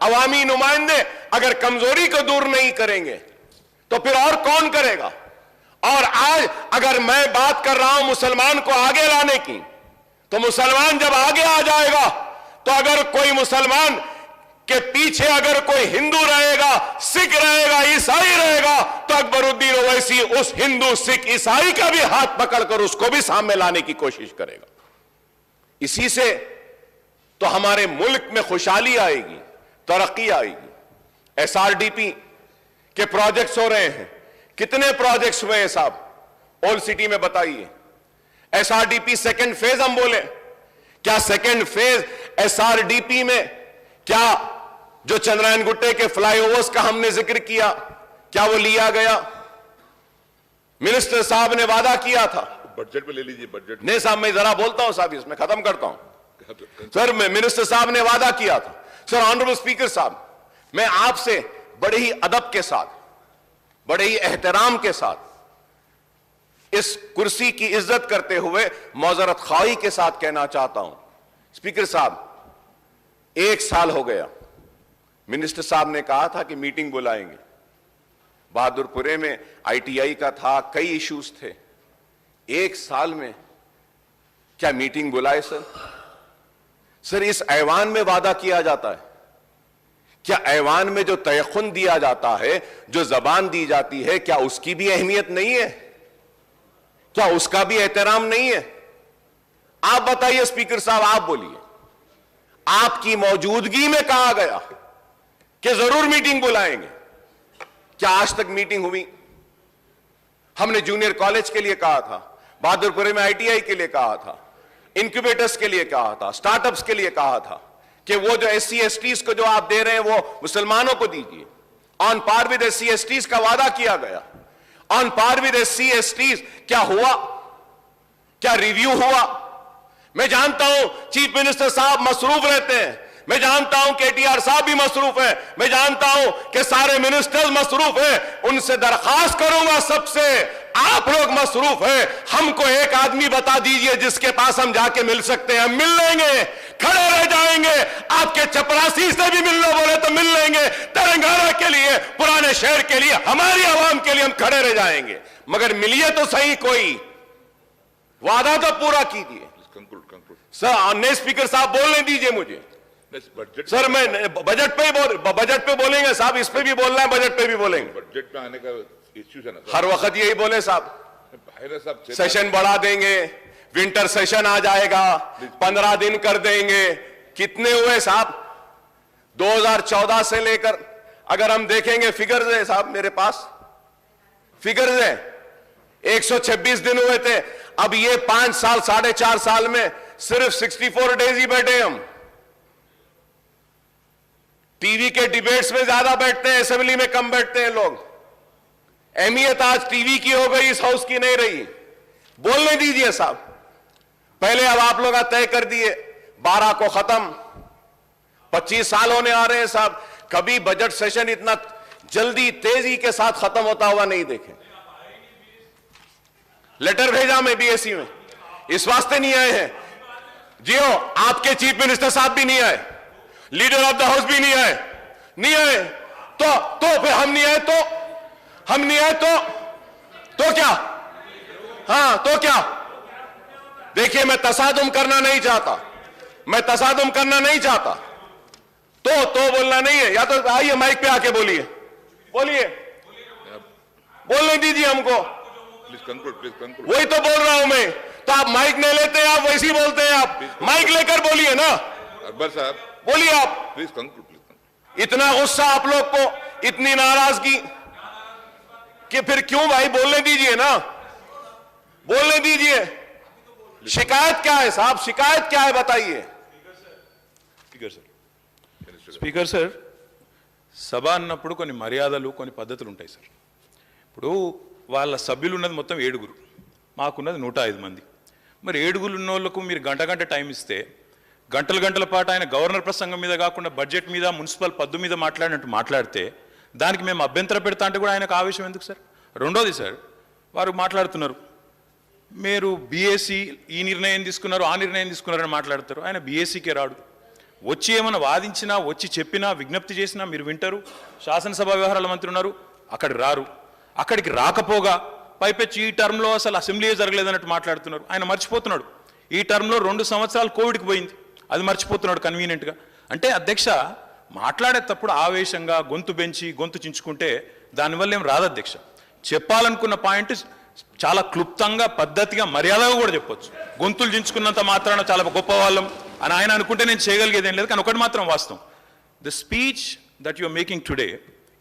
अवामी नुमाइंदे अगर कमजोरी को दूर नहीं करेंगे तो फिर और कौन करेगा? और आज अगर मैं बात कर रहा हूं मुसलमान को आगे लाने की, तो मुसलमान जब आगे आ जाएगा तो अगर कोई मुसलमान के पीछे अगर कोई हिंदू रहेगा, सिख रहेगा, ईसाई रहेगा, तो अकबरुद्दीन ओवैसी उस हिंदू, सिख, ईसाई का भी हाथ पकड़कर उसको भी सामने लाने की कोशिश करेगा। इसी से तो हमारे मुल्क में खुशहाली आएगी, तरक्की आएगी। एसआरडीपी के प्रोजेक्ट्स हो रहे हैं, कितने प्रोजेक्ट्स हुए हैं साहब ओल्ड सिटी में बताइए। एसआरडीपी सेकंड फेज हम बोले, क्या सेकंड फेज एसआरडीपी में क्या जो चंद्रायन गुट्टे के फ्लाईओवर्स का हमने जिक्र किया, क्या वो लिया गया? मिनिस्टर साहब ने वादा किया था, बजट में ले लीजिए। बजट नहीं साहब, मैं जरा बोलता हूं साहब, इसमें खत्म करता हूं। सर मिनिस्टर साहब ने वादा किया था। सर ऑनरेबल स्पीकर साहब, मैं आपसे बड़े ही अदब के साथ, बड़े ही एहतराम के साथ, इस कुर्सी की इज्जत करते हुए मौजरत ख्वाही के साथ कहना चाहता हूं, स्पीकर साहब 1 साल हो गया, मिनिस्टर साहब ने कहा था कि मीटिंग बुलाएंगे। बहादुरपुरे में आईटीआई का था, कई इश्यूज थे। 1 साल में क्या मीटिंग बुलाए सर? सर इस ऐवान में वादा किया जाता है, क्या ऐवान में जो तयखुन दिया जाता है, जो जबान दी जाती है, क्या उसकी भी अहमियत नहीं है? क्या उसका भी एहतराम नहीं है? आप बताइए स्पीकर साहब, आप बोलिए। आपकी मौजूदगी में कहा गया कि जरूर मीटिंग बुलाएंगे, क्या आज तक मीटिंग हुई? हमने जूनियर कॉलेज के लिए कहा था, बहादुरपुरे में आईटीआई के लिए कहा था, इंक्यूबेटर्स के लिए कहा था, स्टार्टअप्स के लिए कहा था कि वो जो एससी एसटीज को जो आप दे रहे हैं वो मुसलमानों को दीजिए। On par with SC STs का वादा किया गया। On par with SC STs क्या हुआ? क्या रिव्यू हुआ? मैं जानता हूं चीफ मिनिस्टर साहब मसरूफ रहते हैं, मैं जानता हूं केटीआर साहब भी मसरूफ है, मैं जानता हूं कि सारे मिनिस्टर्स मसरूफ हैं। उनसे दरखास्त करूंगा सबसे, आप लोग मसरूफ हैं, हमको एक आदमी बता दीजिए जिसके पास हम जाके मिल सकते हैं। हम मिल लेंगे, खड़े रह जाएंगे, आपके चपरासी से भी मिलना बोले तो मिल लेंगे। तेलंगाना के लिए, पुराने शहर के लिए, हमारी आवाम के लिए हम खड़े रह जाएंगे, मगर मिलिए तो सही, कोई वादा तो पूरा कीजिए। सर नए स्पीकर साहब बोलने दीजिए मुझे। सर मैं बजट पे बोलेंगे साहब, इस पे भी बोलना है, बजट पे भी बोलेंगे। बजट में आने का इश्यू है ना, हर वक्त यही बोले साहब, सेशन बढ़ा देंगे, विंटर सेशन आ जाएगा, 15 दिन कर देंगे। कितने हुए साहब 2014 से लेकर? अगर हम देखेंगे फिगर्स है साहब, मेरे पास फिगर्स है, 126 दिन हुए थे। अब ये 5 साल 4.5 साल में सिर्फ 64 डेज ही बैठे हम। टीवी के डिबेट्स में ज्यादा बैठते हैं, असेंबली में कम बैठते हैं लोग। अहमियत आज टीवी की हो गई, इस हाउस की नहीं रही। बोलने दीजिए साहब। पहले अब आप लोग तय कर दिए 12 को खत्म, 25 साल होने आ रहे हैं साहब, कभी बजट सेशन इतना जल्दी तेजी के साथ खत्म होता हुआ नहीं देखे। लेटर भेजा मैं बीएससी में, इस वास्ते नहीं आए हैं। जियो आपके चीफ मिनिस्टर साहब भी नहीं आए, लीडर ऑफ द हाउस भी नहीं आए, नहीं आए तो फिर हम नहीं आए तो क्या? हाँ तो क्या? देखिए मैं तसादुम करना नहीं चाहता, तो बोलना नहीं है, या तो आइए माइक पे आके बोलिए, बोलने दीजिए हमको। Please conclude. वही तो बोल रहा हूं मैं, तो आप माइक नहीं लेते हैं, आप वैसे ही बोलते हैं। आप माइक लेकर बोलिए ना। अकबर साहब बोलिए आप। Please conclude. इतना गुस्सा आप लोग को, इतनी नाराजगी कि फिर क्यों भाई? बोलने दीजिए ना, बोलने दीजिए। शिकायत क्या है साहब, शिकायत क्या है बताइए। స్పీకర్ సార్, సభ అన్నప్పుడు కొన్ని మర్యాదలు, కొన్ని పద్ధతులు ఉంటాయి సార్. ఇప్పుడు వాళ్ళ సభ్యులు ఉన్నది మొత్తం 7, మాకున్నది 105 మంది. మరి 7 ఉన్న వాళ్ళకు మీరు గంట టైం ఇస్తే, గంటల పాటు ఆయన గవర్నర్ ప్రసంగం మీద కాకుండా బడ్జెట్ మీద, మున్సిపల్ పద్దు మీద మాట్లాడినట్టు మాట్లాడితే దానికి మేము అభ్యంతరం పెడతా అంటే కూడా ఆయనకు ఆవేశం ఎందుకు సార్? రెండోది సార్, వారు మాట్లాడుతున్నారు మీరు బీఎస్సీ ఈ నిర్ణయం తీసుకున్నారు, ఆ నిర్ణయం తీసుకున్నారని మాట్లాడతారు. ఆయన బీఎస్సీకే రాడు, వచ్చి ఏమైనా వాదించినా వచ్చి చెప్పినా విజ్ఞప్తి చేసినా మీరు వింటారు. శాసనసభ వ్యవహారాల మంత్రి ఉన్నారు, అక్కడికి రారు. అక్కడికి రాకపోగా పైపెచ్చి ఈ టర్మ్లో అసలు అసెంబ్లీయే జరగలేదన్నట్టు మాట్లాడుతున్నారు. ఆయన మర్చిపోతున్నాడు ఈ టర్మ్లో 2 సంవత్సరాలు కోవిడ్కి పోయింది, అది మర్చిపోతున్నాడు కన్వీనియంట్గా. అంటే అధ్యక్ష మాట్లాడేటప్పుడు ఆవేశంగా గొంతు పెంచి గొంతు చించుకుంటే దానివల్ల ఏం రాదు అధ్యక్ష. చెప్పాలనుకున్న పాయింట్ చాలా క్లుప్తంగా పద్ధతిగా మర్యాదగా కూడా చెప్పొచ్చు. గొంతులు చించుకున్నంత మాత్రాన చాలా గొప్ప వాళ్ళం అని ఆయన అనుకుంటే నేను చేయగలిగేది ఏం లేదు. కానీ ఒకటి మాత్రం వాస్తవం, the speech that you are making today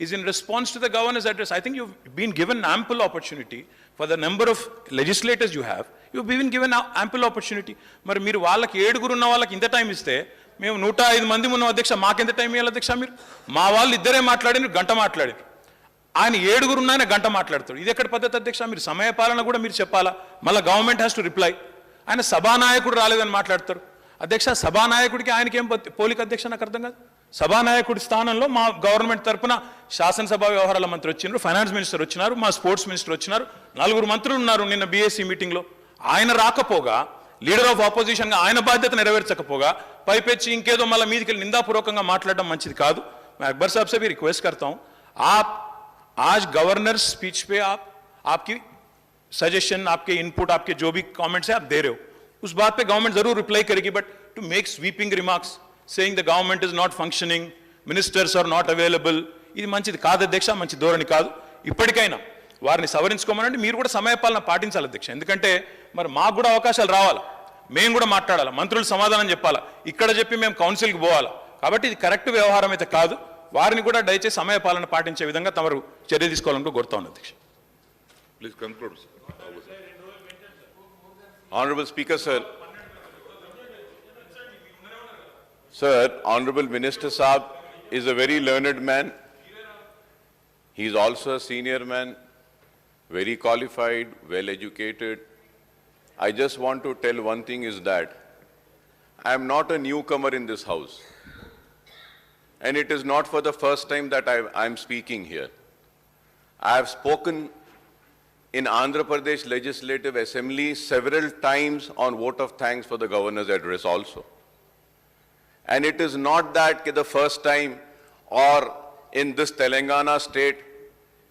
is in response to the governor's address. I think you've been given ample opportunity for the number of legislators you have. You've been given ample opportunity. మరి మీరు వాళ్ళకి 7 ఉన్న వాళ్ళకి ఇంత time ఇస్తే మేము 105 మంది ఉన్నాం అధ్యక్ష, మాకెంత టైం ఇవ్వాలి అధ్యక్ష? మీరు మా వాళ్ళు ఇద్దరే మాట్లాడినారు, గంట మాట్లాడారు. ఆయన 7 ఉన్న ఆయన గంట మాట్లాడతాడు. ఇది ఎక్కడ పద్ధతి అధ్యక్ష? మీరు సమయపాలన కూడా మీరు చెప్పాలా. మళ్ళీ గవర్నమెంట్ హ్యాస్ టు రిప్లై. ఆయన సభానాయకుడు రాలేదని మాట్లాడతారు అధ్యక్ష. సభానాయకుడికి ఆయనకి ఏం పోలిక అధ్యక్ష? నాకు అర్థం కాదు. సభానాయకుడి స్థానంలో మా గవర్నమెంట్ తరఫున శాసనసభ వ్యవహారాల మంత్రి వచ్చినారు, ఫైనాన్స్ మినిస్టర్ వచ్చినారు, మా స్పోర్ట్స్ మినిస్టర్ వచ్చినారు, 4 మంత్రులు ఉన్నారు నిన్న బీఎస్సీ మీటింగ్లో. ఆయన రాకపోగా లీడర్ ఆఫ్ ఆపోజిషన్గా ఆయన బాధ్యత నెరవేర్చకపోగా పైపెచ్చి ఇంకేదో మళ్ళీ మీదికి వెళ్ళి నిందాపూర్వకంగా మాట్లాడడం మంచిది కాదు. मैं अकबर साहब से भी रिक्वेस्ट करता हूं, आप आज गवर्नर स्पीच पे आपकी सजेशन, आपके इनपुट, आपके जो भी कमेंट्स है आप दे रहे हो, उस बात पे गवर्नमेंट जरूर रिप्लाई करेगी. But to make sweeping remarks saying the government is not functioning, ministers are not available, ఇది మంచిది కాదు అధ్యక్ష, మంచి ధోరణి కాదు. ఇప్పటికైనా వారిని సవరించుకోమనండి. మీరు కూడా సమయపాలన పాటించాలి అధ్యక్ష. ఎందుకంటే మరి మాకు కూడా అవకాశాలు రావాలి, మేము కూడా మాట్లాడాలి, మంత్రులు సమాధానం చెప్పాలా, ఇక్కడ చెప్పి మేము కౌన్సిల్కి పోవాలా. కాబట్టి ఇది కరెక్ట్ వ్యవహారం అయితే కాదు. వారిని కూడా దయచేసి సమయపాలన పాటించే విధంగా తమరు చర్య తీసుకోవాలని కోరుతా ఉన్నాను అధ్యక్ష. Please conclude, sir. Honorable Speaker, sir. Sir, Honorable Minister Saab is a very learned man. He is also a senior man, very qualified, well educated. I just want to tell one thing is that I am not a newcomer in this house. And it is not for the first time that I am speaking here. I have spoken in Andhra Pradesh Legislative Assembly several times on vote of thanks for the governor's address also. And it is not that the first time or in this Telangana state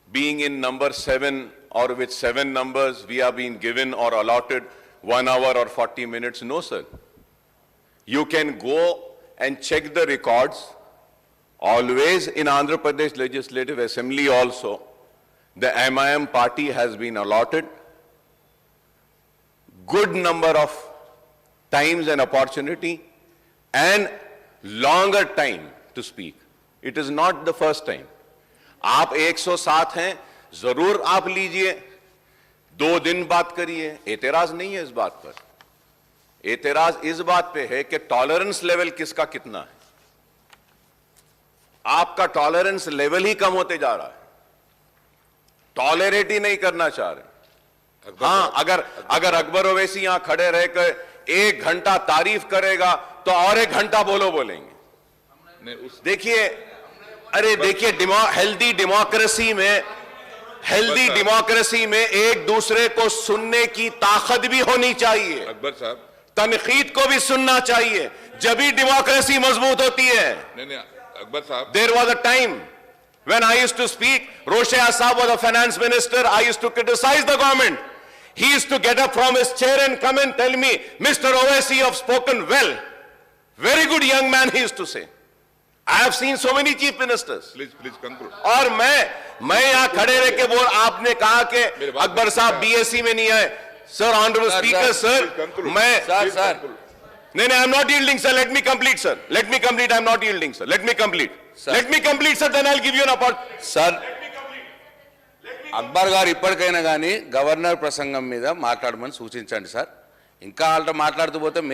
being in number 7 or with 7 numbers we are being given or allotted 1 hour or 40 minutes. No, sir. You can go and check the records. Always in Andhra Pradesh Legislative Assembly also, the MIM party has been allotted good number of times and opportunity and longer time to speak. It is not the first time. आप 107 हैं, जरूर आप लीजिए, 2 दिन बात करिए, एतराज नहीं है इस बात पर. एतराज इस बात पे है कि टॉलरेंस लेवल किसका कितना है. आपका टॉलरेंस लेवल ही कम होते जा रहा है, टॉलरेट ही नहीं करना चाह रहे. हाँ, अगर अकबर ओवैसी यहां खड़े रहकर 1 घंटा तारीफ करेगा तो और 1 घंटा बोलेंगे. देखिए, अरे देखिए, हेल्दी डेमोक्रेसी में एक दूसरे को सुनने की ताकत भी होनी चाहिए. अकबर साहब, तनकीद को भी सुनना चाहिए, जब ही डेमोक्रेसी मजबूत होती है. नहीं, अकबर साहब, There was a time when I used to speak, Roshaya Saab was the finance minister, I used to criticize the government. He used to get up from his chair and come and tell me, Mr. Owaisi, you have spoken well. Very good young man, he used to say. I have seen so many chief ministers. please conclude. और मैं यहाँ खड़े रह के बोल, आपने कहा कि अकबर साहब बीएससी में नहीं आए. सर, ऑनरेबल स्पीकर, सर, मैं नहीं, I am not yielding, sir. Let me complete, sir. Let me complete. I am not yielding, sir. Let me complete. Let me complete, sir. Then I'll give you an opportunity. Sir, Akbar గారు ఇప్పటికైనా కానీ governor ప్రసంగం మీద మాట్లాడమని సూచించండి sir. ఇంకా వాళ్ళతో మాట్లాడుతూ పోతే మేము